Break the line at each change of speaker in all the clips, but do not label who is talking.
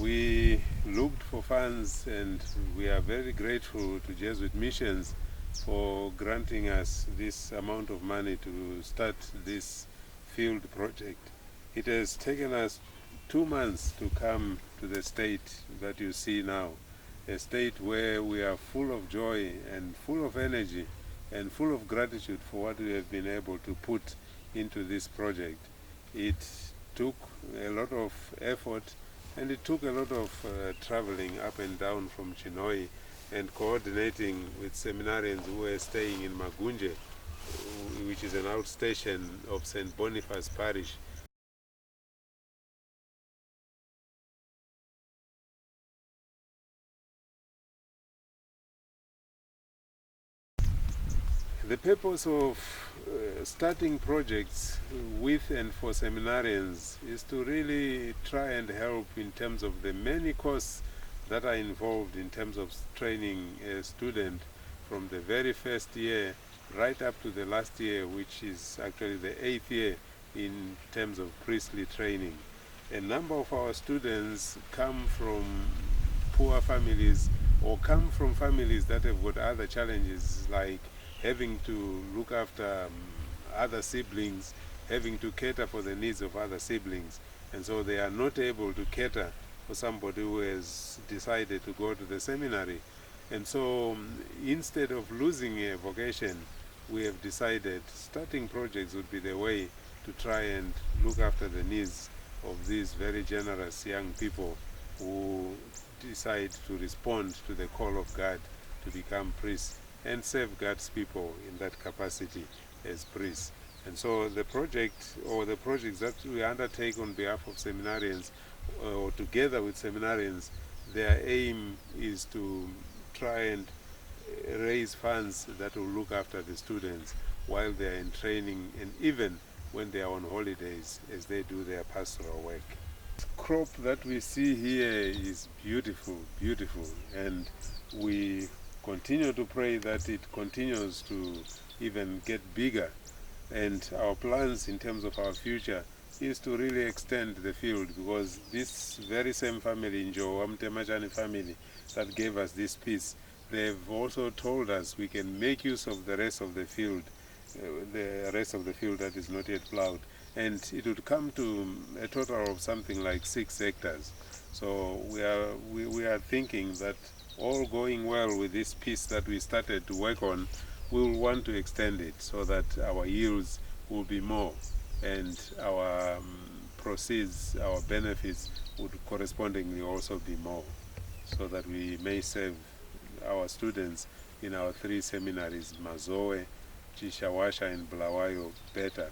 We looked for funds, and we are very grateful to Jesuit Missions for granting us this amount of money to start this field project. It has taken us 2 months to come to the state that you see now, a state where we are full of joy and full of energy and full of gratitude for what we have been able to put into this project. It took a lot of effort, and it took a lot of traveling up and down from Chinoi and coordinating with seminarians who were staying in Magunje, which is an outstation of St. Boniface Parish. The purpose of starting projects with and for seminarians is to really try and help in terms of the many costs that are involved in terms of training a student from the very first year right up to the last year, which is actually the 8th year in terms of priestly training. A number of our students come from poor families or come from families that have got other challenges, like having to look after other siblings, having to cater for the needs of other siblings, and so they are not able to cater for somebody who has decided to go to the seminary. And so instead of losing a vocation, we have decided starting projects would be the way to try and look after the needs of these very generous young people who decide to respond to the call of God to become priests and serve God's people in that capacity as priests. And so the project, or the projects that we undertake on behalf of seminarians or together with seminarians, their aim is to try and raise funds that will look after the students while they are in training, and even when they are on holidays as they do their pastoral work. Crop that we see here is beautiful, beautiful, and we continue to pray that it continues to even get bigger. And our plans in terms of our future is to really extend the field, because this very same family, Njo Amtemachani family, that gave us this piece, they've also told us we can make use of the rest of the field, that is not yet plowed, and it would come to a total of something like 6 hectares. So we are thinking that, all going well with this piece that we started to work on, we will want to extend it so that our yields will be more, and our proceeds, our benefits would correspondingly also be more, so that we may serve our students in our 3 seminaries, Mazoe, Chishawasha, and Bulawayo, better.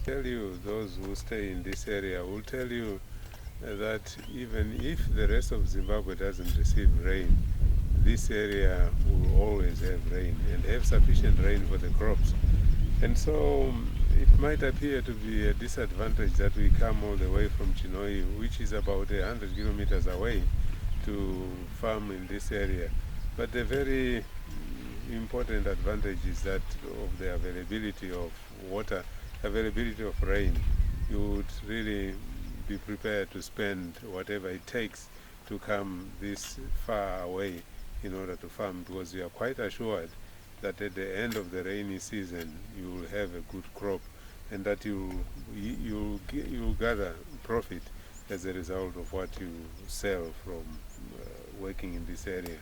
Tell you, those who stay in this area will tell you that even if the rest of Zimbabwe doesn't receive rain, this area will always have rain, and have sufficient rain for the crops. And so it might appear to be a disadvantage that we come all the way from Chinoi, which is about 100 kilometers away, to farm in this area. But the very important advantage is that of the availability of water, availability of rain. You would really be prepared to spend whatever it takes to come this far away in order to farm, because you are quite assured that at the end of the rainy season you will have a good crop, and that you gather profit as a result of what you sell from working in this area.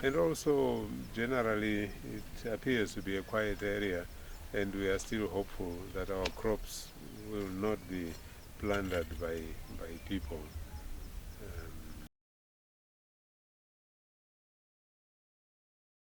And also, generally, it appears to be a quiet area, and we are still hopeful that our crops will not be plundered by people.